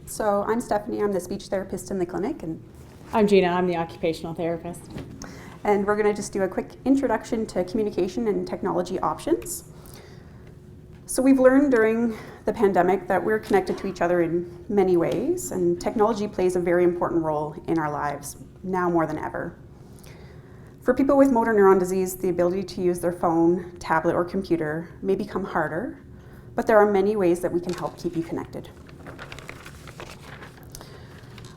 So I'm Stephanie, I'm the speech therapist in the clinic. And I'm Gina, I'm the occupational therapist. And we're going to just do a quick introduction to communication and technology options. So we've learned during the pandemic that we're connected to each other in many ways, and technology plays a very important role in our lives, now more than ever. For people with motor neuron disease, the ability to use their phone, tablet, or computer may become harder, but there are many ways that we can help keep you connected.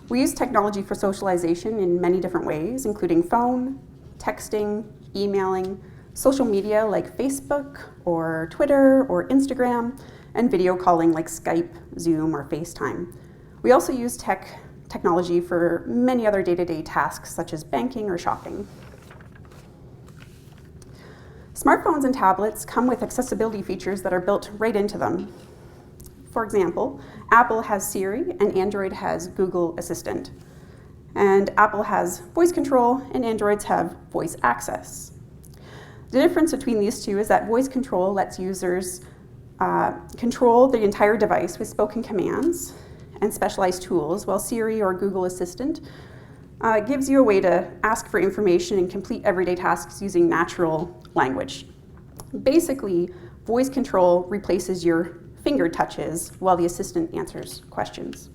We use technology for socialization in many different ways, including phone, texting, emailing, social media like Facebook or Twitter or Instagram, and video calling like Skype, Zoom, or FaceTime. We also use technology for many other day-to-day tasks such as banking or shopping. Smartphones and tablets come with accessibility features that are built right into them. For example, Apple has Siri and Android has Google Assistant. And Apple has voice control and Androids have voice access. The difference between these two is that voice control lets users control the entire device with spoken commands and specialized tools, while Siri or Google Assistant gives you a way to ask for information and complete everyday tasks using natural language. Basically, voice control replaces your finger touches while the assistant answers questions.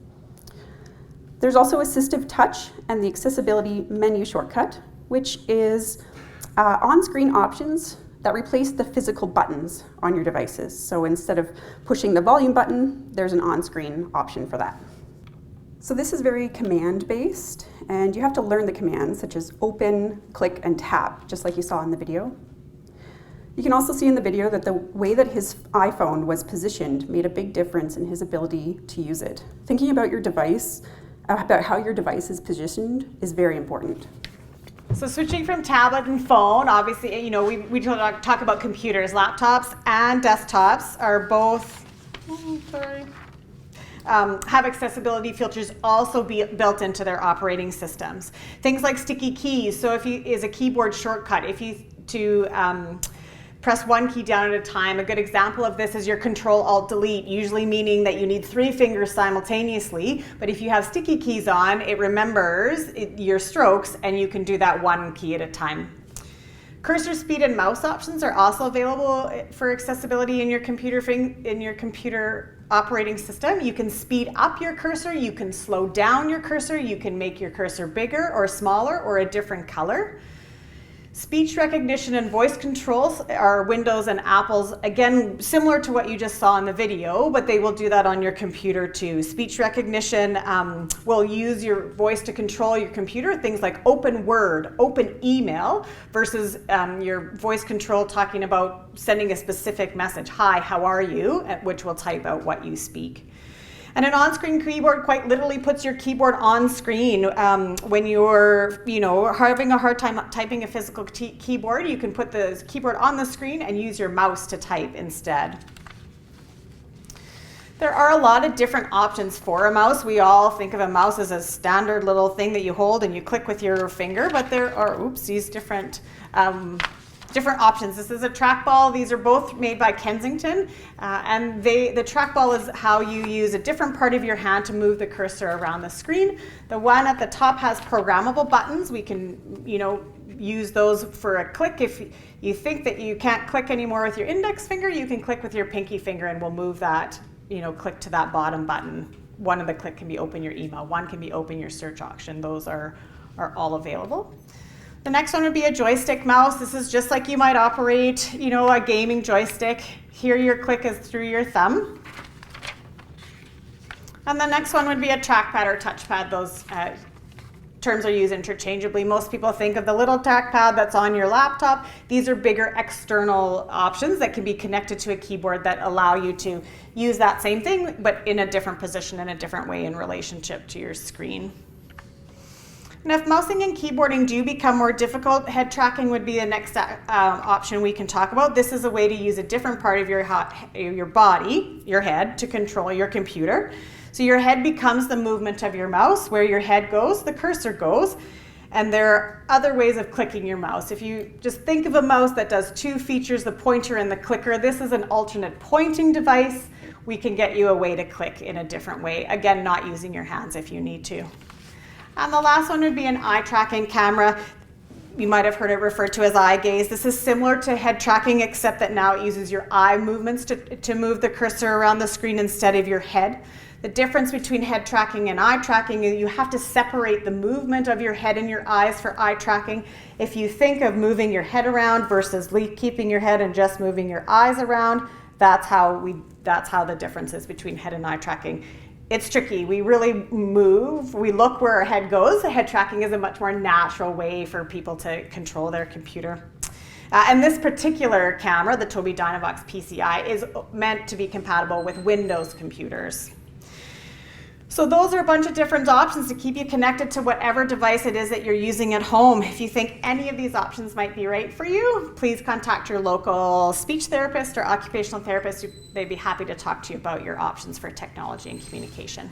There's also assistive touch and the accessibility menu shortcut, which is on-screen options that replace the physical buttons on your devices. So instead of pushing the volume button, there's an on-screen option for that. So this is very command-based, and you have to learn the commands such as open, click, and tap, just like you saw in the video. You can also see in the video that the way that his iPhone was positioned made a big difference in his ability to use it. Thinking about your device, about how your device is positioned, is very important. So switching from tablet and phone, obviously, we talk about computers, laptops and desktops are both, have accessibility filters also built into their operating systems. Things like sticky keys. So is a keyboard shortcut. Press one key down at a time. A good example of this is your Control-Alt-Delete, usually meaning that you need 3 fingers simultaneously. But if you have sticky keys on, it remembers your strokes and you can do that 1 key at a time. Cursor speed and mouse options are also available for accessibility in your computer operating system. You can speed up your cursor, you can slow down your cursor, you can make your cursor bigger or smaller or a different color. Speech recognition and voice controls are Windows and Apple's, again, similar to what you just saw in the video, but they will do that on your computer too. Speech recognition will use your voice to control your computer, things like open Word, open email, versus your voice control talking about sending a specific message, hi, how are you, which will type out what you speak. And an on-screen keyboard quite literally puts your keyboard on screen. When you're, having a hard time typing a physical keyboard, you can put the keyboard on the screen and use your mouse to type instead. There are a lot of different options for a mouse. We all think of a mouse as a standard little thing that you hold and you click with your finger, but there are, these different options. This is a trackball. These are both made by Kensington, and the trackball is how you use a different part of your hand to move the cursor around the screen. The one at the top has programmable buttons. We can, use those for a click. If you think that you can't click anymore with your index finger, you can click with your pinky finger, and we'll move that, click to that bottom button. One of the click can be open your email. One can be open your search auction. Those are all available. The next one would be a joystick mouse. This is just like you might operate, a gaming joystick. Here your click is through your thumb. And the next one would be a trackpad or touchpad. Those terms are used interchangeably. Most people think of the little trackpad that's on your laptop. These are bigger external options that can be connected to a keyboard that allow you to use that same thing, but in a different position, in a different way in relationship to your screen. And if mousing and keyboarding do become more difficult, head tracking would be the next option we can talk about. This is a way to use a different part of your body, your head, to control your computer. So your head becomes the movement of your mouse. Where your head goes, the cursor goes. And there are other ways of clicking your mouse. If you just think of a mouse that does 2 features, the pointer and the clicker, this is an alternate pointing device we can get you a way to click in a different way. Again, not using your hands if you need to. And the last one would be an eye tracking camera. You might have heard it referred to as eye gaze. This is similar to head tracking, except that now it uses your eye movements to move the cursor around the screen instead of your head. The difference between head tracking and eye tracking is you have to separate the movement of your head and your eyes for eye tracking. If you think of moving your head around versus keeping your head and just moving your eyes around, that's how the difference is between head and eye tracking. It's tricky. We really move. We look where our head goes. Head tracking is a much more natural way for people to control their computer. And this particular camera, the Tobii Dynavox PCI, is meant to be compatible with Windows computers. So those are a bunch of different options to keep you connected to whatever device it is that you're using at home. If you think any of these options might be right for you, please contact your local speech therapist or occupational therapist. They'd be happy to talk to you about your options for technology and communication.